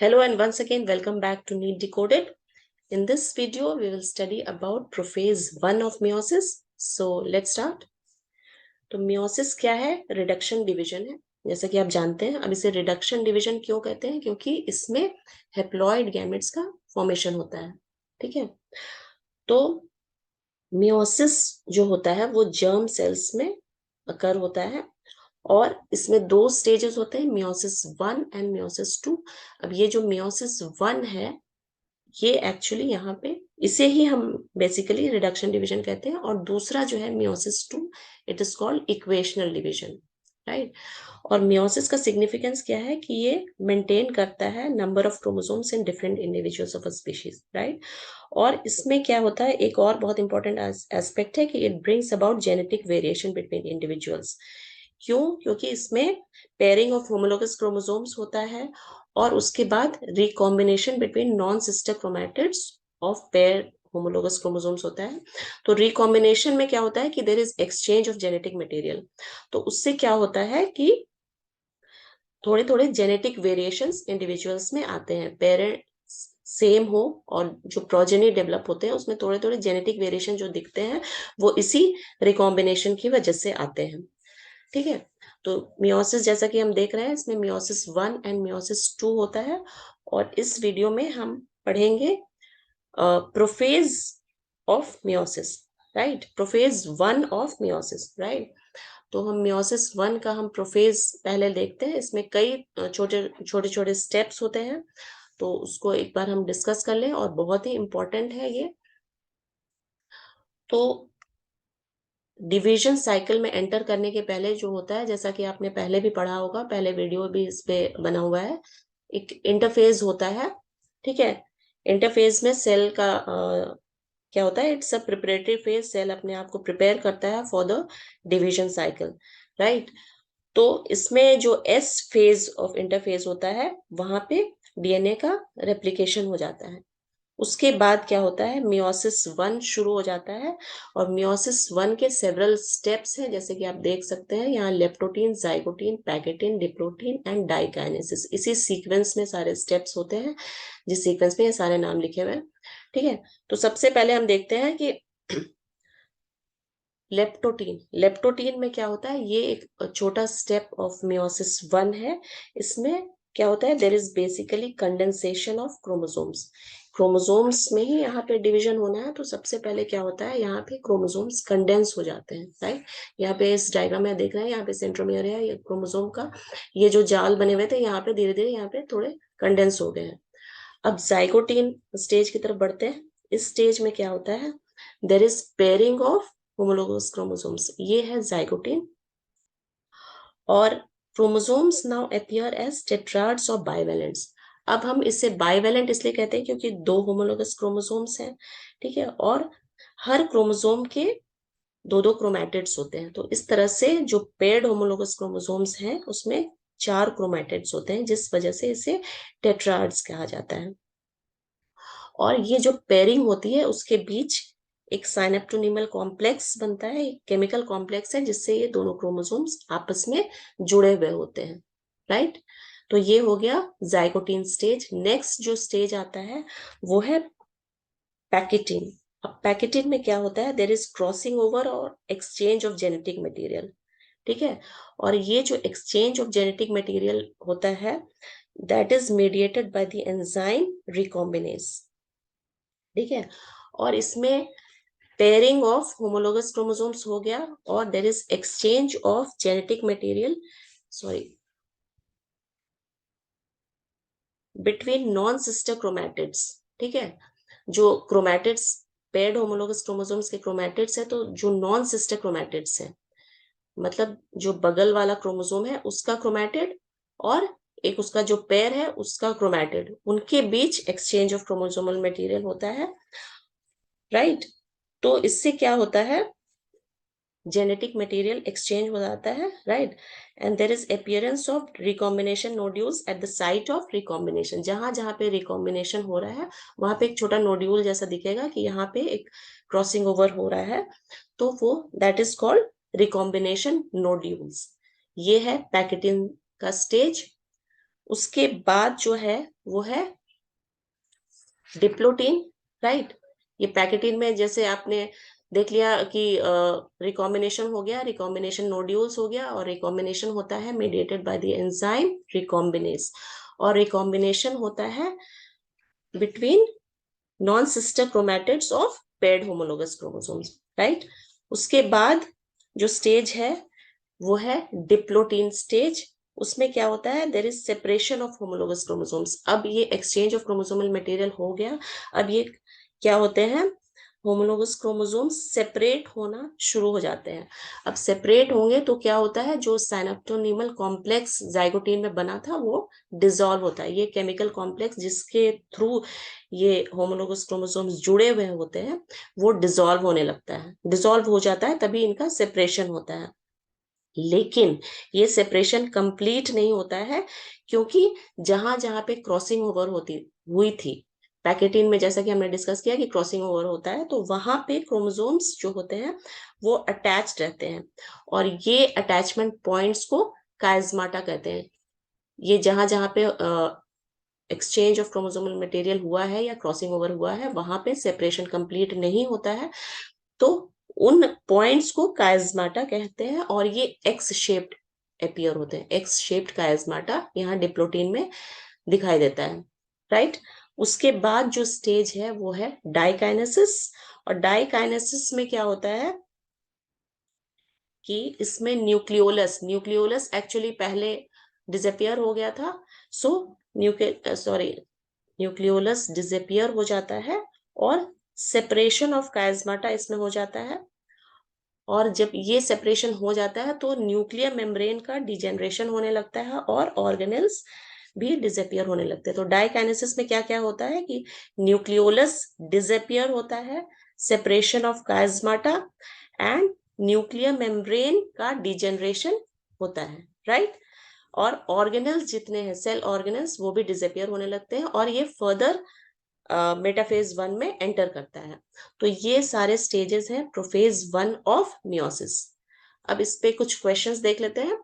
Hello and once again welcome back to NEET Decoded. In this video we will study about prophase 1 of meiosis. So let's start. तो meiosis क्या है? Reduction division है, जैसा कि आप जानते हैं. अब इसे रिडक्शन डिवीजन क्यों कहते हैं? क्योंकि इसमें हेप्लॉइड गैमेट्स का फॉर्मेशन होता है. ठीक है, तो meiosis जो होता है वो जर्म सेल्स में अकर होता है और इसमें दो स्टेजेस होते हैं, meiosis 1 एंड meiosis 2. अब ये जो meiosis 1 है ये एक्चुअली यहाँ पे इसे ही हम बेसिकली रिडक्शन डिवीजन कहते हैं, और दूसरा जो है meiosis 2, it is called equational division, right. और मियोसिस का सिग्निफिकेंस क्या है कि ये मेंटेन करता है number of chromosomes in different individuals of a species, right. और इसमें क्या होता है, एक और बहुत इंपॉर्टेंट एस्पेक्ट है कि it brings about genetic variation between individuals. क्यों? क्योंकि इसमें पेयरिंग ऑफ होमोलोगस क्रोमोसोम्स होता है और उसके बाद recombination between non sister chromatids of pair homologous chromosomes होता है. तो रिकॉम्बिनेशन में क्या होता है कि there is exchange of genetic material. तो उससे क्या होता है कि थोड़े थोड़े जेनेटिक वेरिएशंस इंडिविजुअल्स में आते हैं. पेरेंट सेम हो और जो प्रोजेनी डेवलप होते हैं उसमें थोड़े थोड़े जेनेटिक वेरिएशन जो दिखते हैं वो इसी रिकॉम्बिनेशन की वजह से आते हैं. ठीक है, तो मियोसिस जैसा कि हम देख रहे हैं इसमें मियोसिस 1 एंड मियोसिस 2 होता है. और इस वीडियो में हम पढ़ेंगे prophase of meiosis, right. Prophase 1 of meiosis, right. तो हम मियोसिस 1 का हम प्रोफेज पहले देखते हैं. इसमें कई छोटे छोटे छोटे स्टेप्स होते हैं, तो उसको एक बार हम डिस्कस कर लें और बहुत ही इंपॉर्टेंट है ये. तो डिवीजन साइकिल में एंटर करने के पहले जो होता है, जैसा कि आपने पहले भी पढ़ा होगा, पहले वीडियो भी इस पे बना हुआ है, एक इंटरफेज होता है. ठीक है, इंटरफेज में सेल का क्या होता है, it's a preparatory phase. Cell अपने आप को प्रिपेयर करता है for the division cycle, right. तो इसमें जो एस फेज ऑफ इंटरफेज होता है वहां पे डीएनए का रेप्लिकेशन हो जाता है. उसके बाद क्या होता है, मियोसिस 1 शुरू हो जाता है. और मियोसिस 1 के सेवरल स्टेप्स हैं, जैसे कि आप देख सकते हैं यहाँ, leptotene, zygotene, pachytene, diplotene and diakinesis. इसी सीक्वेंस में सारे स्टेप्स होते हैं, जिस सीक्वेंस में ये सारे नाम लिखे हुए हैं. ठीक है, तो सबसे पहले हम देखते हैं कि लेप्टोटीन. लेप्टोटीन में क्या होता है, ये एक छोटा स्टेप ऑफ मियोसिस 1 है. इसमें क्या होता है, there is basically condensation of chromosomes. Chromosomes में ही यहाँ पे डिवीजन होना है, तो सबसे पहले क्या होता है, यहाँ पे क्रोमोसोम्स कंडेंस हो जाते हैं, राइट. यहाँ पे इस डायग्राम में देख रहे हैं, यहाँ पे सेंट्रोमियर है, ये क्रोमोसोम का ये जो जाल बने हुए थे यहाँ पे धीरे धीरे यहाँ पे थोड़े कंडेंस हो गए हैं. अब जाइगोटीन स्टेज की तरफ बढ़ते हैं. इस स्टेज में क्या होता है, there is pairing of homologous chromosomes. ये है जाइगोटीन. और chromosomes now appear as tetrads और बाइवेलेंट्स. अब हम इसे बाइवेलेंट इसलिए कहते हैं क्योंकि दो होमोलोगस क्रोमोसोम्स हैं. ठीक है, और हर क्रोमोसोम के दो दो क्रोमैटिड्स होते हैं. तो इस तरह से जो पेयर्ड होमोलोगस क्रोमोसोम्स हैं उसमें 4 क्रोमैटिड्स होते हैं, जिस वजह से इसे टेट्राड्स कहा जाता है. और ये जो पेयरिंग होती है उसके बीच एक साइनेप्टोनिमल कॉम्प्लेक्स बनता है, एक केमिकल कॉम्प्लेक्स है, जिससे ये दोनों क्रोमोसोम्स आपस में जुड़े हुए होते हैं, राइट. तो ये हो गया जाइगोटीन स्टेज. नेक्स्ट जो स्टेज आता है वो है पैकेटीन. अब पैकेटीन में क्या होता है, देयर इज क्रॉसिंग ओवर और एक्सचेंज ऑफ जेनेटिक मटेरियल. ठीक है, और ये जो एक्सचेंज ऑफ जेनेटिक मटेरियल होता है that is mediated by the enzyme recombinase. ठीक है, और इसमें पेयरिंग ऑफ होमोलोगस क्रोमोसोम्स हो गया और there is exchange of genetic material, sorry, between non sister chromatids. ठीक है, जो क्रोमैटिड्स पेयर्ड होमोलोगस क्रोमोसोम्स के क्रोमैटिड्स है, तो जो नॉन सिस्टर क्रोमैटिड्स है, मतलब जो बगल वाला क्रोमोसोम है उसका क्रोमैटिड और एक उसका जो पेयर है उसका क्रोमैटिड, उनके बीच एक्सचेंज ऑफ क्रोमोसोमल मटेरियल होता है, राइट. तो इससे क्या होता है, जेनेटिक मटेरियल एक्सचेंज हो जाता है, right. And there is appearance of recombination nodules at the site of recombination. जहां जहां पे रिकॉम्बिनेशन हो रहा है वहां पे एक छोटा नोड्यूल जैसा दिखेगा कि यहाँ पे एक क्रॉसिंग ओवर हो रहा है, तो वो that is called recombination nodules. ये है पैकेटिन का स्टेज. उसके बाद जो है वो है डिप्लोटीन, राइट। ये पैकेटीन में जैसे आपने देख लिया कि रिकॉम्बिनेशन हो गया, रिकॉम्बिनेशन नोड्यूल्स हो गया, और रिकॉम्बिनेशन होता है mediated by the enzyme recombinase, और रिकॉम्बिनेशन होता है between non sister chromatids of paired homologous chromosomes, right. उसके बाद जो स्टेज है वो है डिप्लोटीन स्टेज। उसमें क्या होता है, there is separation of homologous chromosomes. अब ये एक्सचेंज ऑफ क्रोमोसोमल मटेरियल हो गया, अब ये क्या होते हैं, होमोलोगस क्रोमोसोम्स सेपरेट होना शुरू हो जाते हैं। अब सेपरेट होंगे तो क्या होता है, जो साइनेप्टोनीमल कॉम्प्लेक्स जाइगोटीन में बना था वो डिसॉल्व होता है। ये केमिकल कॉम्प्लेक्स जिसके थ्रू ये होमोलोगस क्रोमोसोम्स जुड़े हुए होते हैं वो डिसॉल्व होने लगता है, डिसॉल्व हो जाता है, तभी इनका सेपरेशन होता है। लेकिन ये सेपरेशन कंप्लीट नहीं होता है, क्योंकि जहां जहां पे क्रॉसिंग ओवर होती हुई थी पैकेटिन में, जैसा कि हमने डिस्कस किया कि क्रॉसिंग ओवर होता है, तो वहां पे क्रोमोसोम्स जो होते हैं वो अटैच्ड रहते हैं, और ये अटैचमेंट पॉइंट्स को काइज़माटा कहते हैं। ये जहां जहां पे एक्सचेंज ऑफ क्रोमोसोमल मटेरियल हुआ है या क्रॉसिंग ओवर हुआ है, वहां पे सेपरेशन कंप्लीट नहीं होता है, तो उन पॉइंट्स को काइज़माटा कहते हैं, और ये एक्स शेप्ड अपीयर होते हैं। एक्स शेप्ड काइज़माटा यहाँ डिप्लोटीन में दिखाई देता है, राइट। उसके बाद जो स्टेज है वो है डाइकाइनेसिस, और डाइकाइनेसिस में क्या होता है कि इसमें न्यूक्लियोलस न्यूक्लियोलस एक्चुअली पहले डिसअपियर हो गया था, सो न्यूक्लियोलस डिसअपियर हो जाता है, और सेपरेशन ऑफ काइज़माटा इसमें हो जाता है। और जब ये सेपरेशन हो जाता है तो न्यूक्लियर मेम्ब्रेन का डिजेनरेशन होने लगता है, और ऑर्गेनेल्स भी डिसअपियर होने लगते हैं। तो डाइकाइनेसिस में क्या क्या होता है कि न्यूक्लियोलस डिसअपियर होता है, separation of chiasmata, and nuclear membrane का डिजेनरेशन होता है, राइट। और ऑर्गेनल्स जितने हैं, सेल ऑर्गेनल्स, वो भी डिसअपियर होने लगते हैं, और ये फर्दर मेटाफेज 1 में एंटर करता है। तो ये सारे स्टेजेस हैं प्रोफेज 1 ऑफ मियोसिस। अब इस पे कुछ क्वेश्चंस देख लेते हैं।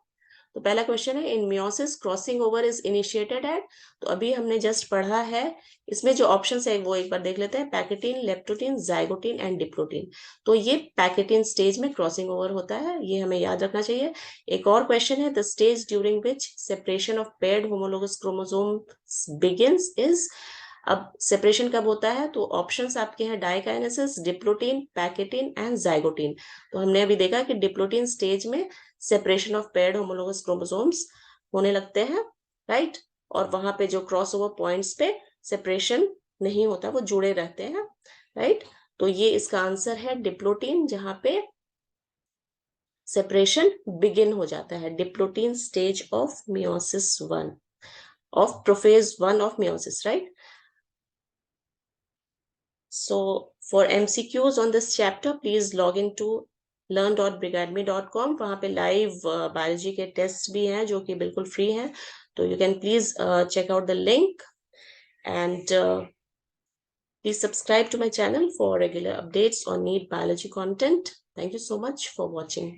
तो पहला क्वेश्चन है, in meiosis crossing over is initiated at. तो अभी हमने जस्ट पढ़ा है, इसमें जो ऑप्शंस है वो एक बार देख लेते हैं, pachytene, leptotene, zygotene and diplotene. तो ये पैकेटिन स्टेज में क्रॉसिंग ओवर होता है, ये हमें याद रखना चाहिए। एक और क्वेश्चन है, the stage during which separation of paired homologous chromosomes begins is. अब सेपरेशन कब होता है, तो ऑप्शंस आपके हैं diakinesis, diplotene, pachytene and zygotene. तो हमने अभी देखा कि डिप्लोटीन स्टेज में separation of paired homologous chromosomes होने लगते हैं, राइट। और वहां पे जो क्रॉस ओवर पॉइंट्स पे सेपरेशन नहीं होता, वो जुड़े रहते हैं, राइट। तो ये इसका आंसर है डिप्लोटीन, जहां पे सेपरेशन बिगिन हो जाता है, diplotene stage of meiosis 1 of prophase 1 of meiosis, right. So for MCQs on this chapter, please log into learn.brigadme.com. वहाँ पे लाइव बायोलॉजी के टेस्ट भी हैं जो कि बिल्कुल फ्री हैं, तो you can please check out the link, and please subscribe to my channel for regular updates on NEET biology content. Thank you so much for watching.